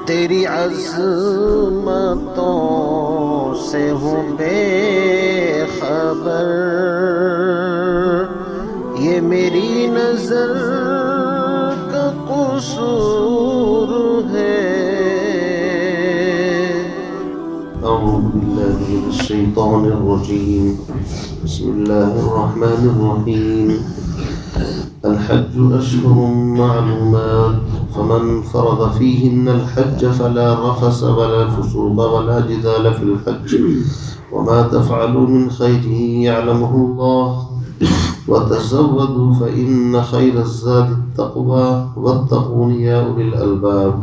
تیری عظمتوں سے ہوں بے خبر، یہ میری نظر کا قصور ہے۔ اعوذ باللہ من الشیطان الرجیم، بسم اللہ الرحمن الرحیم۔ الحج اشہر معلومات، فمن فرض فيهن الحج فلا رفث ولا فسوق ولا جدال في الحج، وما تفعلوا من خير يعلمه الله، وتزودوا فإن خير الزاد التقوى واتقون يا أولي الألباب۔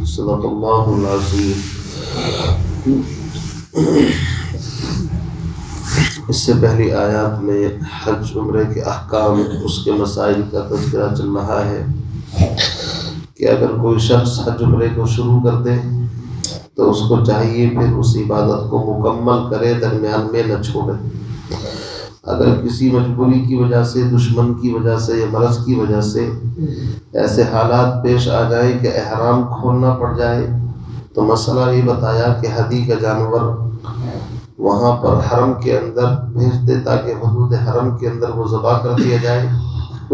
صدق الله العظيم۔ اس سے پہلی آیات میں حج عمرے کے احکام، اس کے مسائل کا تذکرہ چل رہا ہے کہ اگر کوئی شخص حج عمرے کو شروع کر دے تو اس کو چاہیے پھر اس عبادت کو مکمل کرے، درمیان میں نہ چھوڑے۔ اگر کسی مجبوری کی وجہ سے، دشمن کی وجہ سے یا مرض کی وجہ سے ایسے حالات پیش آ جائے کہ احرام کھولنا پڑ جائے تو مسئلہ یہ بتایا کہ ہدی کا جانور وہاں پر حرم کے اندر بھیج دے تاکہ حدود حرم کے اندر وہ ذبح کر دیا جائے۔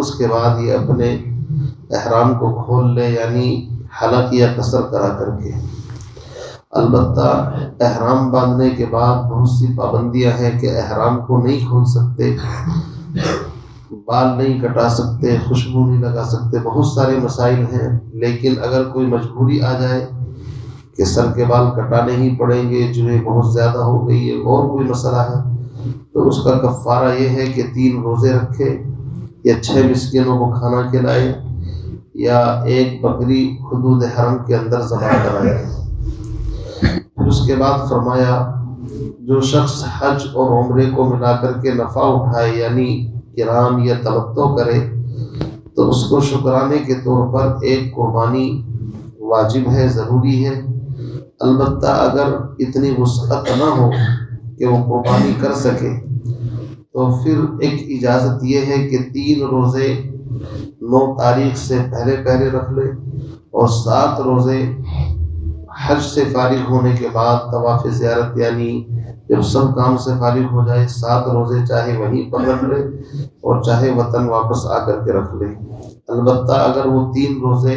اس کے بعد یہ اپنے احرام کو کھول لے، یعنی حلق یا قصر کرا کر کے۔ البتہ احرام باندھنے کے بعد بہت سی پابندیاں ہیں کہ احرام کو نہیں کھول سکتے، بال نہیں کٹا سکتے، خوشبو نہیں لگا سکتے، بہت سارے مسائل ہیں۔ لیکن اگر کوئی مجبوری آ جائے کہ سر کے بال کٹانے ہی پڑیں گے، جنہیں بہت زیادہ ہو گئی ہے، اور کوئی مسئلہ ہے، تو اس کا کفارہ یہ ہے کہ 3 روزے رکھے، یا 6 مسکینوں کو کھانا کھلائے، یا 1 بکری حدود حرم کے اندر ذبح کرائے۔ پھر اس کے بعد فرمایا جو شخص حج اور عمرے کو ملا کر کے نفع اٹھائے، یعنی قران یا تمتع کرے، تو اس کو شکرانے کے طور پر 1 قربانی واجب ہے، ضروری ہے۔ البتہ اگر اتنی وسعت نہ ہو کہ وہ قربانی کر سکے تو پھر ایک اجازت یہ ہے کہ 3 روزے 9 تاریخ سے پہلے رکھ لے، اور 7 روزے حج سے فارغ ہونے کے بعد طواف زیارت، یعنی جب سب کام سے فارغ ہو جائے 7 روزے چاہے وہیں پر رکھ لے اور چاہے وطن واپس آ کر کے رکھ لے۔ البتہ اگر وہ 3 روزے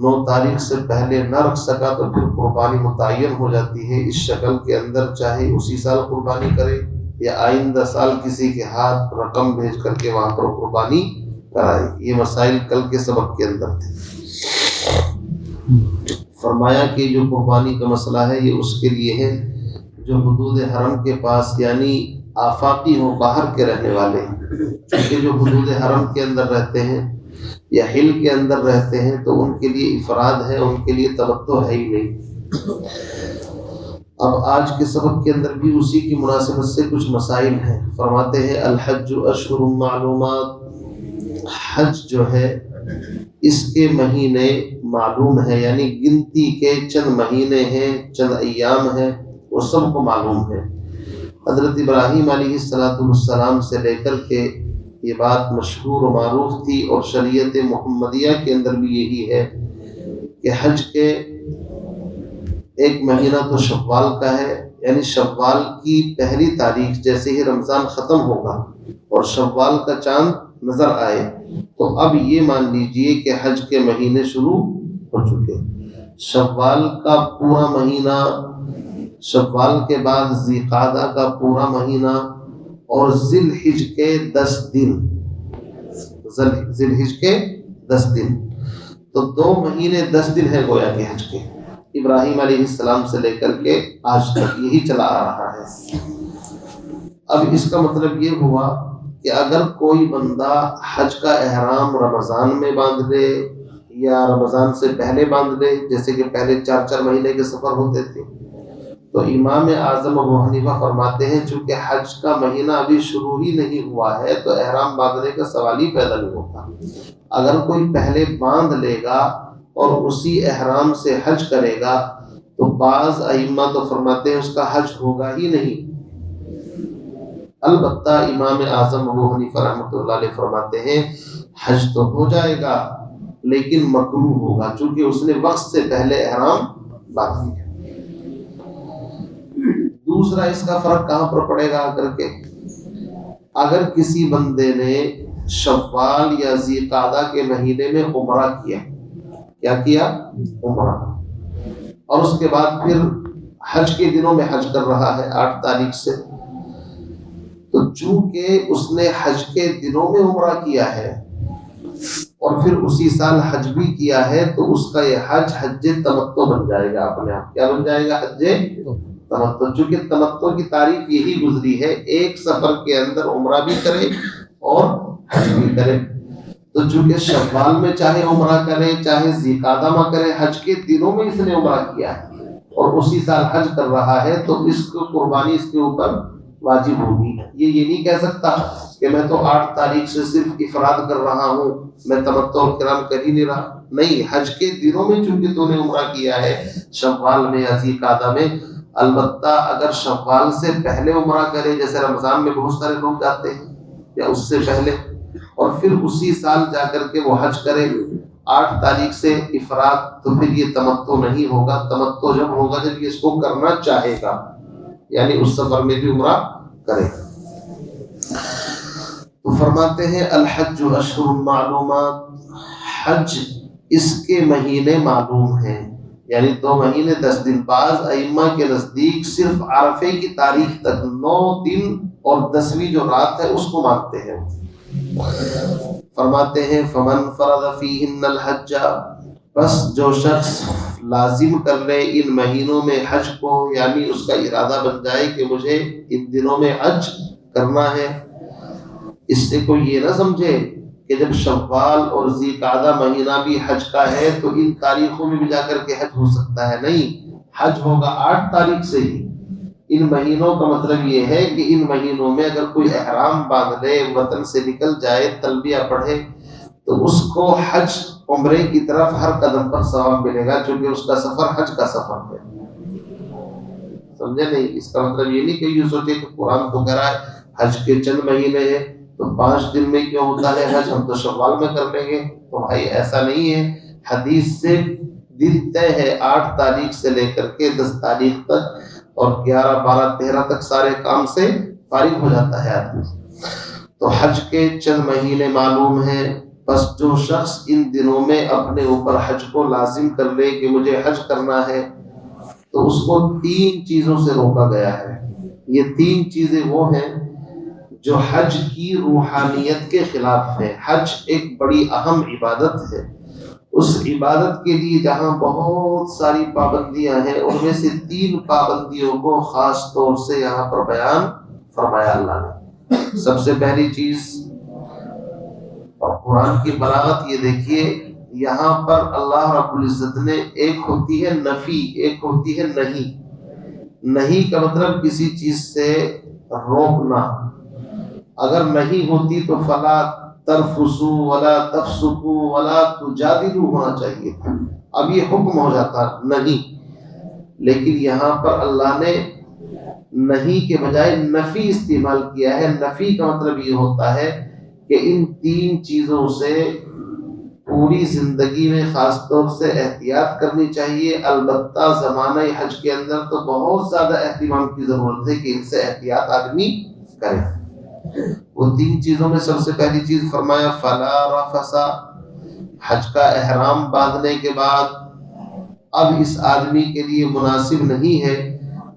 9 تاریخ سے پہلے نہ رکھ سکا تو پھر قربانی متعین ہو جاتی ہے اس شکل کے اندر، چاہے اسی سال قربانی کرے یا آئندہ سال کسی کے ہاتھ رقم بھیج کر کے وہاں پر قربانی کرائے۔ یہ مسائل کل کے سبق کے اندر تھے۔ فرمایا کہ جو قربانی کا مسئلہ ہے یہ اس کے لیے ہے جو حدود حرم کے پاس، یعنی آفاقی ہو، باہر کے رہنے والے، کیونکہ جو حدود حرم کے اندر رہتے ہیں یا حل کے اندر رہتے ہیں تو ان کے لیے افراد ہے، ان کے لیے تمتع ہے ہی نہیں۔ اب آج کے سبق کے اندر بھی اسی کی مناسبت سے کچھ مسائل ہیں۔ فرماتے ہیں الحج اشہر معلومات، حج جو ہے اس کے مہینے معلوم ہے، یعنی گنتی کے چند مہینے ہیں، چند ایام ہیں، وہ سب کو معلوم ہے۔ حضرت ابراہیم علیہ السلام سے لے کر کے یہ بات مشہور و معروف تھی، اور شریعت محمدیہ کے اندر بھی یہی ہے کہ حج کے 1 مہینہ تو شوال کا ہے، یعنی شوال کی 1 تاریخ جیسے ہی رمضان ختم ہوگا اور شوال کا چاند نظر آئے تو اب یہ مان لیجئے کہ حج کے مہینے شروع ہو چکے۔ شوال کا پورا مہینہ، شوال کے بعد ذی قعدہ کا پورا مہینہ، اور ذی الحج کے 10 دن، ذی الحج کے 10 دن، تو 2 مہینے 10 دن ہے گویا کہ حج کے، ابراہیم علیہ السلام سے لے کر کے آج تک یہی چلا آ رہا ہے۔ اب اس کا مطلب یہ ہوا کہ اگر کوئی بندہ حج کا احرام رمضان میں باندھ لے یا رمضان سے پہلے باندھ لے، جیسے کہ پہلے 4 مہینے کے سفر ہوتے تھے، تو امام اعظم ابو حنیفہ فرماتے ہیں چونکہ حج کا مہینہ ابھی شروع ہی نہیں ہوا ہے تو احرام باندھنے کا سوال ہی پیدا نہیں ہوتا۔ اگر کوئی پہلے باندھ لے گا اور اسی احرام سے حج کرے گا تو بعض ائمہ تو فرماتے ہیں اس کا حج ہوگا ہی نہیں۔ البتہ امام اعظم ابو حنیفہ رحمۃ اللہ علیہ فرماتے ہیں حج تو ہو جائے گا، لیکن مکروہ ہوگا چونکہ اس نے وقت سے پہلے احرام باندھ لیا۔ دوسرا اس کا فرق کہاں پر پڑے گا کر کے، اگر کسی بندے نے شوال یا ذی قعدہ کے مہینے میں عمرہ کیا، کیا کیا؟ عمرہ، اور اس کے بعد پھر حج کے دنوں میں حج کر رہا ہے 8 تاریخ سے، تو چونکہ اس نے حج کے دنوں میں عمرہ کیا ہے اور پھر اسی سال حج بھی کیا ہے، تو اس کا یہ حج تمتع بن جائے گا اپنے آپ۔ کیا بن جائے گا؟ حج تمتع۔ چونکہ تمتع کی تعریف یہی گزری ہے، ایک سفر کے اندر عمرہ بھی کرے اور حج بھی کرے۔ تو چونکہ شوال میں چاہے عمرہ کرے چاہے ذی قعدہ میں کرے، حج کے دنوں میں اس نے عمرہ کیا ہے اور اسی سال حج کر رہا ہے، تو اس کو قربانی اس کے اوپر واجب ہوگی۔ یہ نہیں کہہ سکتا کہ میں تو 8 تاریخ سے صرف افراد کر رہا ہوں، میں تمتع اور قران کر ہی نہیں رہا۔ نہیں، حج کے دنوں میں چونکہ تو نے عمرہ کیا ہے شوال میں یا ذی قعدہ میں، البتہ اگر شوال سے پہلے عمرہ کرے، جیسے رمضان میں بہت سارے لوگ جاتے ہیں، یا اس سے پہلے، اور پھر اسی سال جا کر کے وہ حج کرے 8 تاریخ سے افراد، تو پھر یہ تمتع نہیں ہوگا۔ تمتع جب ہوگا جب یہ اس کو کرنا چاہے گا، یعنی اس سفر میں بھی عمرہ کرے۔ تو فرماتے ہیں الحج اشہر معلومات، حج اس کے مہینے معلوم ہیں، یعنی 2 مہینے 10 دن۔ بعض ائمہ کے نزدیک صرف عرفے کی تاریخ تک 9 دن اور 10ویں جو رات ہے اس کو مانتے ہیں۔ فرماتے ہیں فمن فرض فیہن الحج، بس جو شخص لازم کر لے ان مہینوں میں حج کو، یعنی اس کا ارادہ بن جائے کہ مجھے ان دنوں میں حج کرنا ہے۔ اس سے کوئی یہ نہ سمجھے کہ جب شوال اور ذی قعدہ مہینہ بھی حج کا ہے تو ان تاریخوں میں بھی جا کر کے حج ہو سکتا ہے۔ نہیں، حج ہوگا 8 تاریخ سے ہی۔ ان مہینوں کا مطلب یہ ہے کہ ان مہینوں میں اگر کوئی احرام باندھ لے، وطن سے نکل جائے، تلبیہ پڑھے، تو اس کو حج عمرے کی طرف ہر قدم پر ثواب ملے گا، چونکہ اس کا سفر حج کا سفر ہے۔ سمجھے نہیں؟ اس کا مطلب یہ نہیں کہ یہ سوچے کہ قرآن تو کہہ رہا ہے حج کے چند مہینے ہیں تو 5 دن میں کیوں ہوتا ہے حج، ہم تو شوال میں کر لیں گے۔ تو بھائی ایسا نہیں ہے، حدیث سے دن طے ہے 8 تاریخ سے لے کر کے 10 تاریخ تک، اور 11 12 13 تک سارے کام سے فارغ ہو جاتا ہے آدمی۔ تو حج کے چند مہینے معلوم ہیں، بس جو شخص ان دنوں میں اپنے اوپر حج کو لازم کر لے کہ مجھے حج کرنا ہے، تو اس کو 3 چیزوں سے روکا گیا ہے۔ یہ 3 چیزیں وہ ہیں جو حج کی روحانیت کے خلاف ہے۔ حج ایک بڑی اہم عبادت ہے، اس عبادت کے لیے جہاں بہت ساری پابندیاں ہیں، ان میں سے 3 پابندیوں کو خاص طور سے یہاں پر بیان فرمایا اللہ نے۔ سب سے پہلی چیز، اور قرآن کی بلاغت یہ دیکھیے، یہاں پر اللہ رب العزت نے ایک ہوتی ہے نفی، ایک ہوتی ہے نہیں۔ نہیں کا مطلب کسی چیز سے روکنا۔ اگر نہیں ہوتی تو فلا ترفسوا ولا تفسقوا ولا تجادلوا ہونا چاہیے تھا، اب یہ حکم ہو جاتا نہیں، لیکن یہاں پر اللہ نے نہیں کے بجائے نفی استعمال کیا ہے۔ نفی کا مطلب یہ ہوتا ہے کہ ان 3 چیزوں سے پوری زندگی میں خاص طور سے احتیاط کرنی چاہیے، البتہ زمانہ حج کے اندر تو بہت زیادہ اہتمام کی ضرورت ہے کہ ان سے احتیاط آدمی کرے۔ وہ 3 چیزوں میں سب سے پہلی چیز فرمایا فلا رفث، حج کا احرام باندھنے کے بعد اب اس آدمی کے لیے مناسب نہیں ہے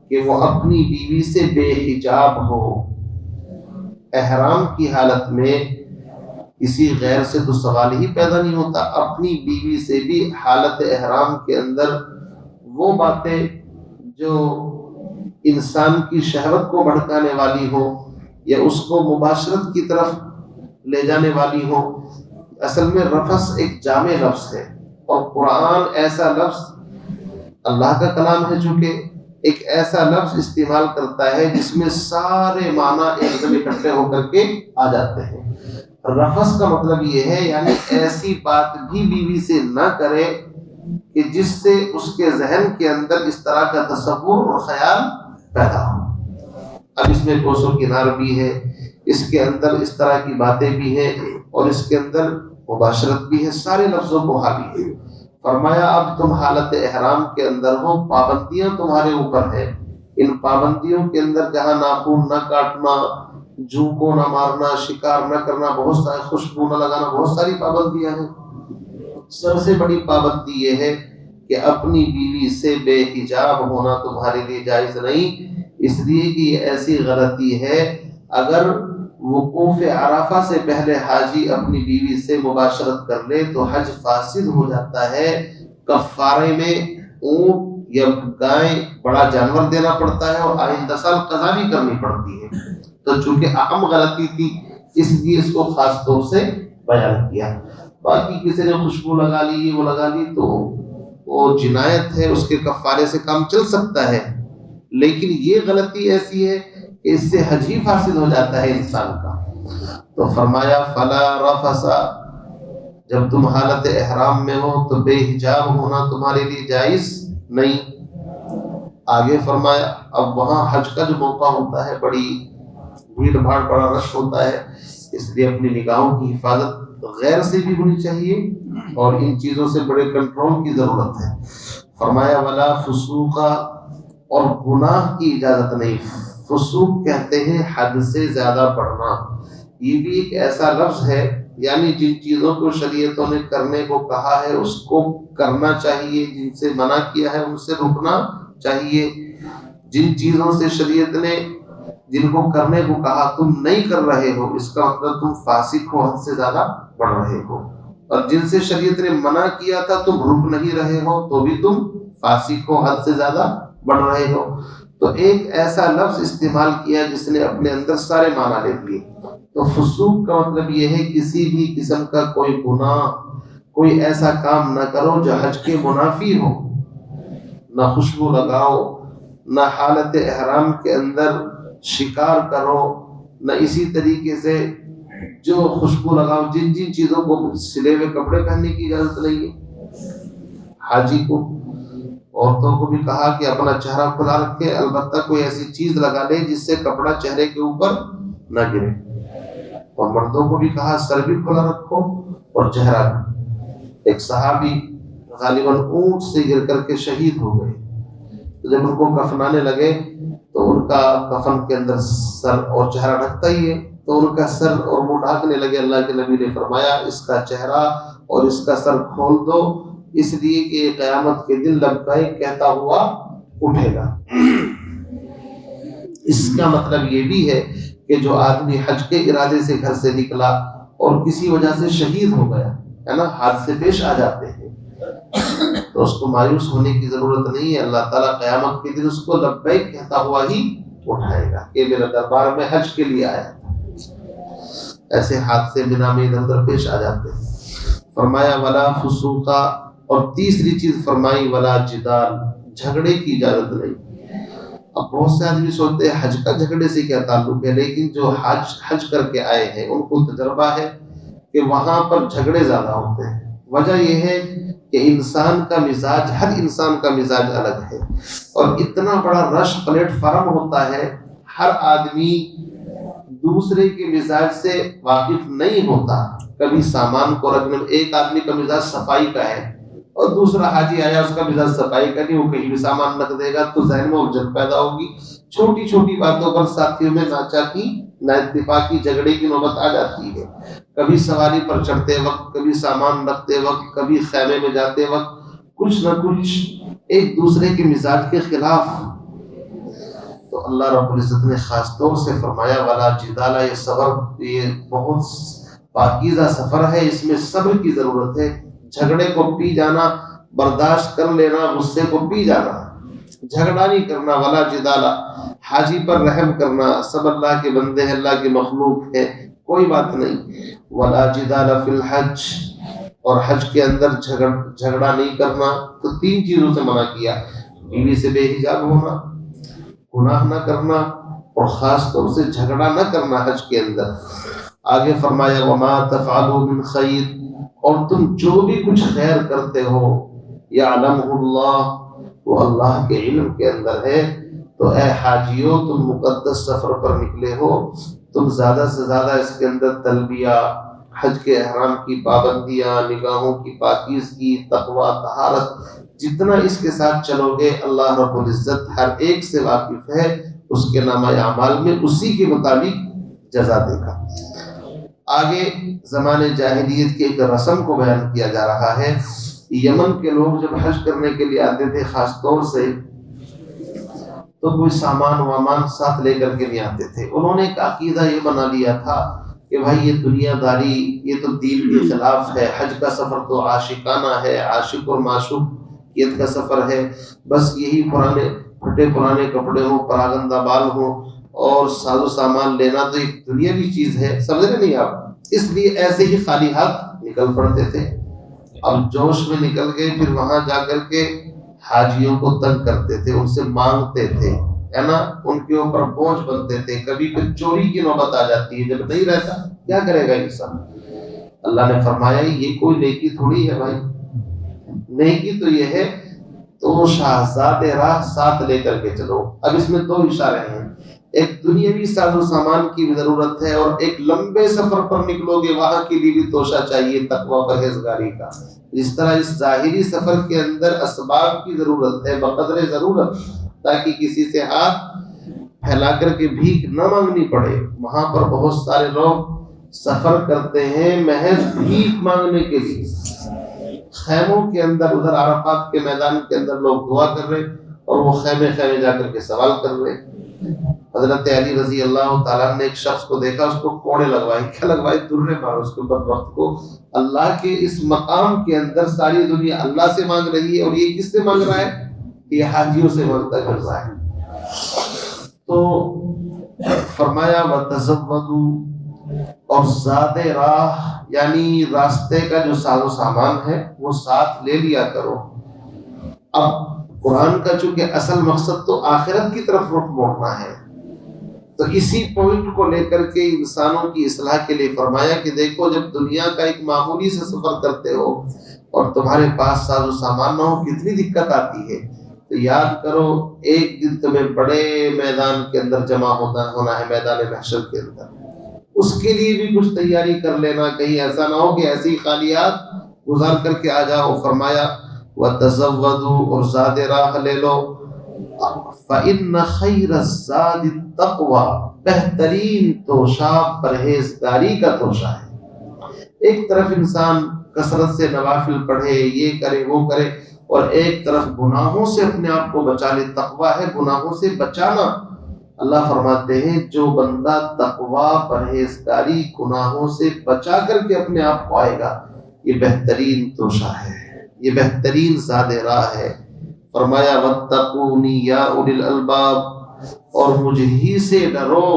کہ وہ اپنی بیوی سے بے حجاب ہو۔ احرام کی حالت میں کسی غیر سے تو سوال ہی پیدا نہیں ہوتا، اپنی بیوی سے بھی حالت احرام کے اندر وہ باتیں جو انسان کی شہوت کو بھڑکانے والی ہو یا اس کو مباشرت کی طرف لے جانے والی ہو۔ اصل میں رفث ایک جامع لفظ ہے، اور قرآن ایسا لفظ اللہ کا کلام ہے چونکہ ایک ایسا لفظ استعمال کرتا ہے جس میں سارے معنی ایک دم اکٹھے ہو کر کے آ جاتے ہیں۔ رفث کا مطلب یہ ہے یعنی ایسی بات بھی بیوی سے نہ کرے کہ جس سے اس کے ذہن کے اندر اس طرح کا تصور اور خیال پیدا ہو۔ اب اس میں کوس و کنار بھی ہے، اس کے اندر اس طرح کی باتیں بھی ہیں، اور اس کے اندر مباشرت بھی ہے، سارے لفظوں کو حاوی ہے۔ فرمایا اب تم حالت احرام کے اندر ہو، پابندیاں تمہارے اوپر ہیں، ان پابندیوں کے اندر جہاں ناخن نہ کاٹنا، جو کو نہ مارنا، شکار نہ کرنا، بہت سارے خوشبو نہ لگانا، بہت ساری پابندیاں ہیں۔ سب سے بڑی پابندی یہ ہے کہ اپنی بیوی سے بے حجاب ہونا تمہارے لیے جائز نہیں، اس لیے کہ یہ ایسی غلطی ہے، اگر وقوف عرفہ سے پہلے حاجی اپنی بیوی سے مباشرت کر لے تو حج فاسد ہو جاتا ہے، کفارے میں اونٹ یا گائے بڑا جانور دینا پڑتا ہے اور آئندہ سال قضا بھی کرنی پڑتی ہے۔ تو چونکہ اہم غلطی تھی اس لیے اس کو خاص طور سے بیان کیا۔ باقی کسی نے خوشبو لگا لی، وہ لگا لی، تو وہ جنایت ہے، اس کے کفارے سے کام چل سکتا ہے، لیکن یہ غلطی ایسی ہے کہ اس سے حج ہی فاسد ہو جاتا ہے انسان کا۔ تو فرمایا فلا رفث، جب تم حالت احرام میں ہو تو بے حجاب ہونا تمہارے لیے جائز نہیں۔ آگے فرمایا اب وہاں حج کا جو موقع ہوتا ہے بڑی بھیڑ بھاڑ، بڑا رش ہوتا ہے، اس لیے اپنی نگاہوں کی حفاظت غیر سے بھی ہونی چاہیے اور ان چیزوں سے بڑے کنٹرول کی ضرورت ہے۔ فرمایا ولا فسوق، اور گناہ کی اجازت نہیں۔ فسوق کہتے ہیں حد سے زیادہ بڑھنا، یہ بھی ایک ایسا لفظ ہے، یعنی جن چیزوں کو شریعتوں نے کرنے کو کہا ہے اس کو کرنا چاہیے، جن سے منع کیا ہے ان سے رکنا چاہیے۔ جن چیزوں سے شریعت نے جن کو کرنے کو کہا تم نہیں کر رہے ہو، اس کا مطلب تم فاسق ہو، حد سے زیادہ بڑھ رہے ہو، اور جن سے شریعت نے منع کیا تھا تم رک نہیں رہے ہو تو بھی تم فاسق ہو، حد سے زیادہ بڑھ رہے ہو۔ تو ایک ایسا لفظ استعمال کیا جس نے اپنے اندر سارے معنی لے لیے۔ تو فسوق کا مطلب یہ ہے کسی بھی قسم کا کوئی گناہ، کوئی ایسا کام نہ کرو جو حج کے منافی ہو، نہ خوشبو لگاؤ، نہ حالت احرام کے اندر شکار کرو، نہ اسی طریقے سے جو خوشبو لگاؤ، جن جن چیزوں کو سلے ہوئے کپڑے پہننے کی اجازت نہیں ہے۔ حاجی کو، عورتوں کو بھی کہا کہ اپنا چہرہ کھلا رکھے، البتہ کوئی ایسی چیز لگا لے جس سے کپڑا چہرے کے اوپر نہ گرے، اور مردوں کو بھی کہا سر بھی کھلا رکھو اور چہرہ بھی۔ ایک صحابی غالباً اونٹ سے گر کر کے شہید ہو گئے، تو جب ان کو کفنانے لگے تو ان کا کفن کے اندر سر اور چہرہ ڈھکتا ہی ہے، تو ان کا سر اور منہ ڈھانکنے لگے۔ اللہ کے نبی نے فرمایا اس کا چہرہ اور اس کا سر کھول دو، اس لیے کہ قیامت کے دن لبیک کہتا ہوا اٹھے گا۔ اس کا مطلب یہ بھی ہے کہ جو آدمی حج کے ارادے سے گھر سے نکلا اور کسی وجہ سے شہید ہو گیا ہے نا، حادثے پیش آ جاتے ہیں، تو اس کو مایوس ہونے کی ضرورت نہیں ہے۔ اللہ تعالیٰ قیامت کے دن اس کو لبیک کہتا ہوا ہی اٹھائے گا کہ میرے دربار میں حج کے لیے آیا۔ ایسے حادثے بنا میں ادھر ادھر پیش آ جاتے ہیں۔ فرمایا ولا فسوقا، اور تیسری چیز فرمائی ولا جدال، جھگڑے کی اجازت نہیں۔ اب بہت سے آدمی سوچتے ہیں حج کا جھگڑے سے کیا تعلق ہے، لیکن جو حج کر کے آئے ہیں ان کو تجربہ ہے کہ وہاں پر جھگڑے زیادہ ہوتے ہیں۔ وجہ یہ ہے کہ انسان کا مزاج، ہر انسان کا مزاج الگ ہے، اور اتنا بڑا رش پلیٹ فارم ہوتا ہے، ہر آدمی دوسرے کے مزاج سے واقف نہیں ہوتا۔ کبھی سامان کو رکھنے میں ایک آدمی کا مزاج صفائی کا ہے اور دوسرا حاجی آیا اس کا مزاج صفائی کا نہیں، وہ کہیں بھی سامان رکھ دے گا تو ذہن میں الجھن پیدا ہوگی۔ چھوٹی چھوٹی باتوں پر ساتھیوں میں ناچاکی، نا اتفاقی، جھگڑے کی نوبت آ جاتی ہے۔ کبھی سواری پر چڑھتے وقت، کبھی سامان رکھتے وقت، کبھی خیمے میں جاتے وقت، کچھ نہ کچھ ایک دوسرے کے مزاج کے خلاف۔ تو اللہ رب العزت نے خاص طور سے فرمایا ولا جدال، یہ صبر، یہ بہت پاکیزہ سفر ہے، اس میں صبر کی ضرورت ہے۔ جھگڑے کو پی جانا، برداشت کر لینا، غصے کو پی جانا، جھگڑا نہیں کرنا۔ ولا جدال، حاجی پر رحم کرنا، سب اللہ کے بندے ہیں، اللہ کے مخلوق ہے، کوئی بات نہیں۔ ولا جدال فی الحج، اور حج کے اندر جھگڑا نہیں کرنا۔ تو تین چیزوں سے منع کیا، بیوی سے بے حجاب ہونا، گناہ نہ کرنا، اور خاص طور سے جھگڑا نہ کرنا حج کے اندر۔ آگے فرمایا وما تفعلوا من خیر، اور تم جو بھی کچھ خیر کرتے ہو، یعلمہ اللہ، وہ اللہ کے علم کے اندر ہے۔ تو اے حاجیوں، تم مقدس سفر پر نکلے ہو، تم زیادہ سے زیادہ اس کے اندر تلبیہ، حج کے احرام کی پابندیاں، نگاہوں کی پاکیزگی، تقوی، طہارت، جتنا اس کے ساتھ چلو گے اللہ رب العزت ہر ایک سے واقف ہے، اس کے نامہ اعمال میں اسی کے مطابق جزا دے گا۔ آگے زمانے جاہلیت کی ایک رسم کو بیان کیا جا رہا ہے۔ یمن کے لوگ جب حج کرنے کے لیے آتے تھے خاص طور سے، تو کوئی سامان وامان ساتھ لے کر کے نہیں آتے تھے۔ انہوں نے ایک عقیدہ یہ بنا لیا تھا کہ بھائی یہ دنیا داری، یہ تو دین کے خلاف ہے، حج کا سفر تو عاشقانہ ہے، عاشق اور معشوقیت کا سفر ہے، بس یہی پرانے پھٹے پرانے کپڑے ہوں، پراگندہ بال ہوں، اور ساز و سامان لینا تو ایک دنیاوی چیز ہے، سمجھ رہے نہیں آپ؟ اس لیے ایسے ہی خالی ہاتھ نکل پڑتے تھے۔ اب جوش میں نکل گئے، پھر وہاں جا کر کے حاجیوں کو تنگ کرتے تھے، ان سے مانگتے تھے، ہے نا، ان کے اوپر بوجھ بنتے تھے۔ کبھی پھر چوری کی نوبت آ جاتی ہے، جب نہیں رہتا کیا کرے گا انسان؟ اللہ نے فرمایا یہ کوئی نیکی تھوڑی ہے بھائی، نیکی تو یہ ہے تو شاہزاد راہ ساتھ لے کر کے چلو۔ اب اس میں دو اشارے ہیں، ایک دنیاوی ساز و سامان کی بھی ضرورت ہے، اور ایک لمبے سفر پر نکلو گے وہاں کے لیے بھی توشہ چاہیے تقوی پرہیزگاری کا۔ جس طرح اس ظاہری سفر کے اندر اسباب کی ضرورت ہے بقدر ضرورت، تاکہ کسی سے ہاتھ پھیلا کر کے بھیک نہ مانگنی پڑے۔ وہاں پر بہت سارے لوگ سفر کرتے ہیں محض بھیک مانگنے کے لیے، خیموں کے اندر، ادھر عرفات کے میدان کے اندر لوگ دعا کر رہے اور وہ خیمے خیمے جا کر کے سوال کر رہے۔ حضرت علی رضی اللہ تعالیٰ نے ایک شخص کو دیکھا، اس کو کوڑے لگوائے، کیا لگوائے؟ درے مارو اس کے بدبخت کو۔ اللہ کے اس مقام کے اندر ساری دنیا اللہ سے مانگ رہی ہے، اور یہ کس سے مانگ رہا ہے؟ یہ حاجیوں سے مانگتا کر رہا ہے۔ تو فرمایا وَتَزَوَّدُوا، اور زاد راہ یعنی راستے کا جو ساز و سامان ہے وہ ساتھ لے لیا کرو۔ اب قرآن کا چونکہ اصل مقصد تو آخرت کی طرف رخ موڑنا ہے، تو اسی پوائنٹ کو لے کر کے انسانوں کی اصلاح کے لیے فرمایا کہ دیکھو جب دنیا کا ایک معمولی سے سفر کرتے ہو اور تمہارے پاس ساز و سامان نہ ہو کتنی دقت آتی ہے، تو یاد کرو ایک دن تمہیں بڑے میدان کے اندر جمع ہونا ہے، میدان محشر کے اندر۔ اس کے لیے بھی کچھ تیاری کر لینا، کہیں ایسا نہ ہو کہ ایسے ہی خالی ہاتھ گزار کر کے آ جاؤ۔ فرمایا وَتَزَوَّدُوا، اور زاد راہ لے لو۔ فَإِنَّ خَيْرَ الزَّادِ التَّقْوَىٰ، بہترین توشہ پرہیزگاری کا توشہ ہے۔ ایک طرف انسان کثرت سے نوافل پڑھے، یہ کرے وہ کرے، اور ایک طرف گناہوں سے اپنے آپ کو بچا لے۔ تقویٰ ہے گناہوں سے بچانا۔ اللہ فرماتے ہیں جو بندہ تقویٰ پرہیزگاری گناہوں سے بچا کر کے اپنے آپ کو آئے گا، یہ بہترین توشہ ہے، یہ بہترین زاد راہ ہے۔ فرمایا وَاتَّقُونِ يَا أُولِي الْأَلْبَابِ، اور مجھ ہی سے ڈرو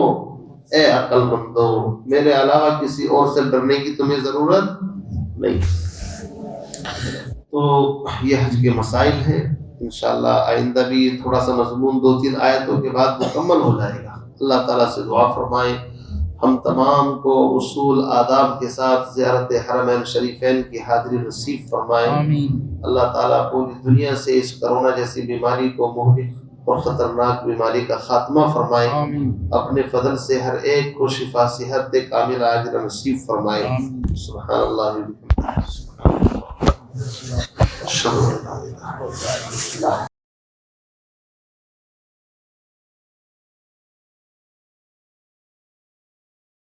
اے عقل مندو، میرے علاوہ کسی اور سے ڈرنے کی تمہیں ضرورت نہیں۔ تو یہ حج کے مسائل ہیں، انشاءاللہ آئندہ بھی تھوڑا سا مضمون 2-3 آیتوں کے بعد مکمل ہو جائے گا۔ اللہ تعالیٰ سے دعا فرمائیں ہم تمام کو اصول آداب کے ساتھ زیارت حرمین شریفین کی حاضری نصیب فرمائیں۔ آمین۔ اللہ تعالیٰ پوری دنیا سے اس کرونا جیسی بیماری کو مہلک اور خطرناک بیماری کا خاتمہ فرمائیں۔ آمین۔ اپنے فضل سے ہر ایک کو شفا صحت کاملہ عاجلہ نصیب فرمائیں۔ سبحان اللہ وبحمدہ، اشہد ان لا الہ الا اللہ۔